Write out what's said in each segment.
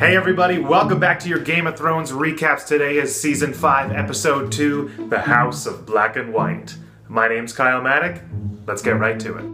Hey everybody, welcome back to your Game of Thrones recaps. Today is Season 5, Episode 2, The House of Black and White. My name's Kyle Maddock. Let's get right to it.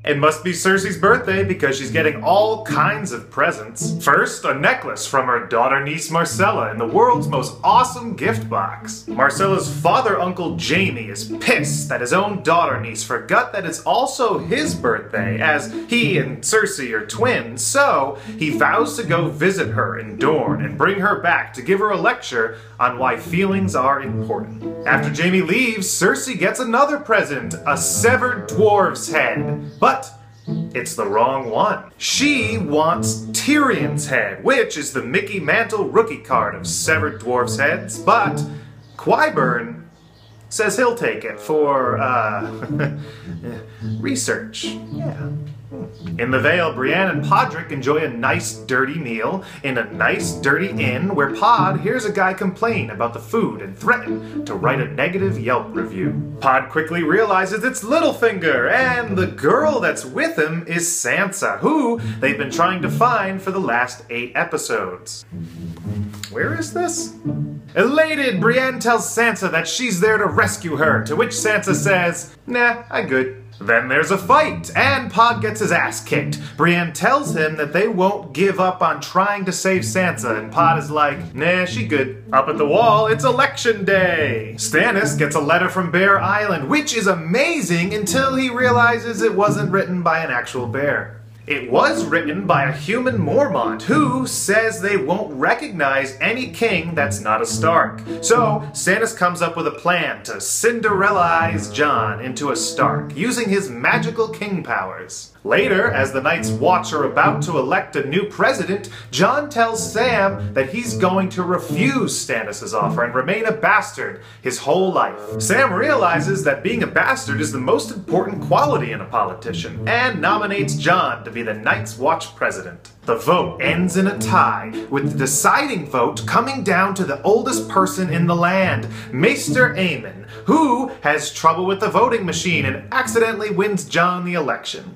It must be Cersei's birthday because she's getting all kinds of presents. First, a necklace from her daughter-niece Marcella in the world's most awesome gift box. Marcella's father-uncle Jaime is pissed that his own daughter-niece forgot that it's also his birthday, as he and Cersei are twins, so he vows to go visit her in Dorne and bring her back to give her a lecture on why feelings are important. After Jaime leaves, Cersei gets another present, a severed dwarf's head. But it's the wrong one. She wants Tyrion's head, which is the Mickey Mantle rookie card of severed dwarf's heads, but Qyburn says he'll take it for, research. Yeah. In the Vale, Brienne and Podrick enjoy a nice, dirty meal in a nice, dirty inn where Pod hears a guy complain about the food and threaten to write a negative Yelp review. Pod quickly realizes it's Littlefinger, and the girl that's with him is Sansa, who they've been trying to find for the last 8 episodes. Where is this? Elated, Brienne tells Sansa that she's there to rescue her, to which Sansa says, "Nah, I'm good." Then there's a fight, and Pod gets his ass kicked. Brienne tells him that they won't give up on trying to save Sansa, and Pod is like, nah, she good. Up at the wall, it's election day! Stannis gets a letter from Bear Island, which is amazing until he realizes it wasn't written by an actual bear. It was written by a human Mormont who says they won't recognize any king that's not a Stark. So Stannis comes up with a plan to Cinderellaise Jon into a Stark, using his magical king powers. Later, as the Night's Watch are about to elect a new president, Jon tells Sam that he's going to refuse Stannis' offer and remain a bastard his whole life. Sam realizes that being a bastard is the most important quality in a politician, and nominates Jon to be the Night's Watch president. The vote ends in a tie, with the deciding vote coming down to the oldest person in the land, Maester Aemon, who has trouble with the voting machine and accidentally wins Jon the election.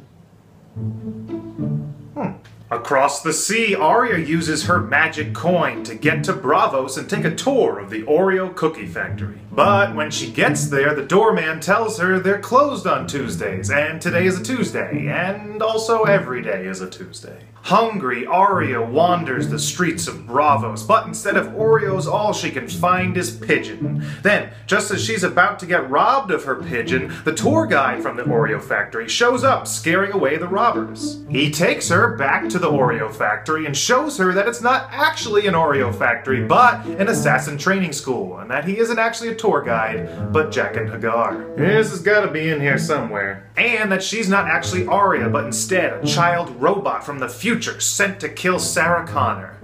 Across the sea, Arya uses her magic coin to get to Braavos and take a tour of the Oreo cookie factory. But when she gets there, the doorman tells her they're closed on Tuesdays, and today is a Tuesday, and also every day is a Tuesday. Hungry, Arya wanders the streets of Braavos, but instead of Oreos, all she can find is pigeon. Then, just as she's about to get robbed of her pigeon, the tour guide from the Oreo factory shows up, scaring away the robbers. He takes her back to the Oreo factory and shows her that it's not actually an Oreo factory, but an assassin training school, and that he isn't actually a tour guide, but Jaqen H'ghar. This has got to be in here somewhere. And that she's not actually Arya, but instead a child robot from the future sent to kill Sarah Connor.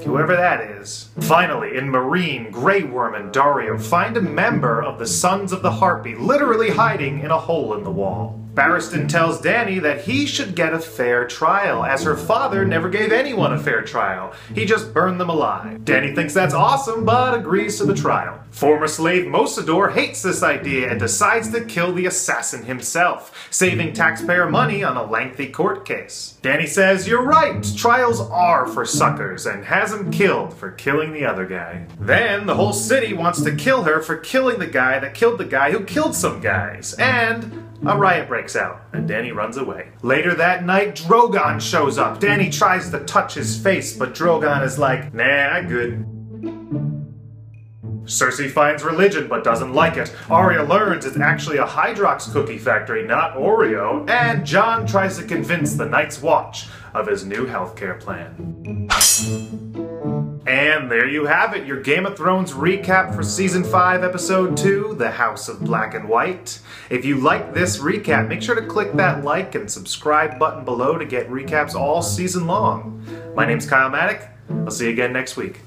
Whoever that is. Finally, in Marine, Grey Worm and Daario find a member of the Sons of the Harpy literally hiding in a hole in the wall. Barristan tells Dany that he should get a fair trial, as her father never gave anyone a fair trial. He just burned them alive. Dany thinks that's awesome, but agrees to the trial. Former slave Mosador hates this idea and decides to kill the assassin himself, saving taxpayer money on a lengthy court case. Dany says, "You're right, trials are for suckers," and has him killed for killing the other guy. Then the whole city wants to kill her for killing the guy that killed the guy who killed some guys, and a riot breaks out, and Dany runs away. Later that night, Drogon shows up. Dany tries to touch his face, but Drogon is like, nah, I'm good. Cersei finds religion, but doesn't like it. Arya learns it's actually a Hydrox cookie factory, not Oreo, and Jon tries to convince the Night's Watch of his new healthcare plan. And there you have it, your Game of Thrones recap for Season 5, Episode 2, The House of Black and White. If you like this recap, make sure to click that like and subscribe button below to get recaps all season long. My name's Kyle Maddock. I'll see you again next week.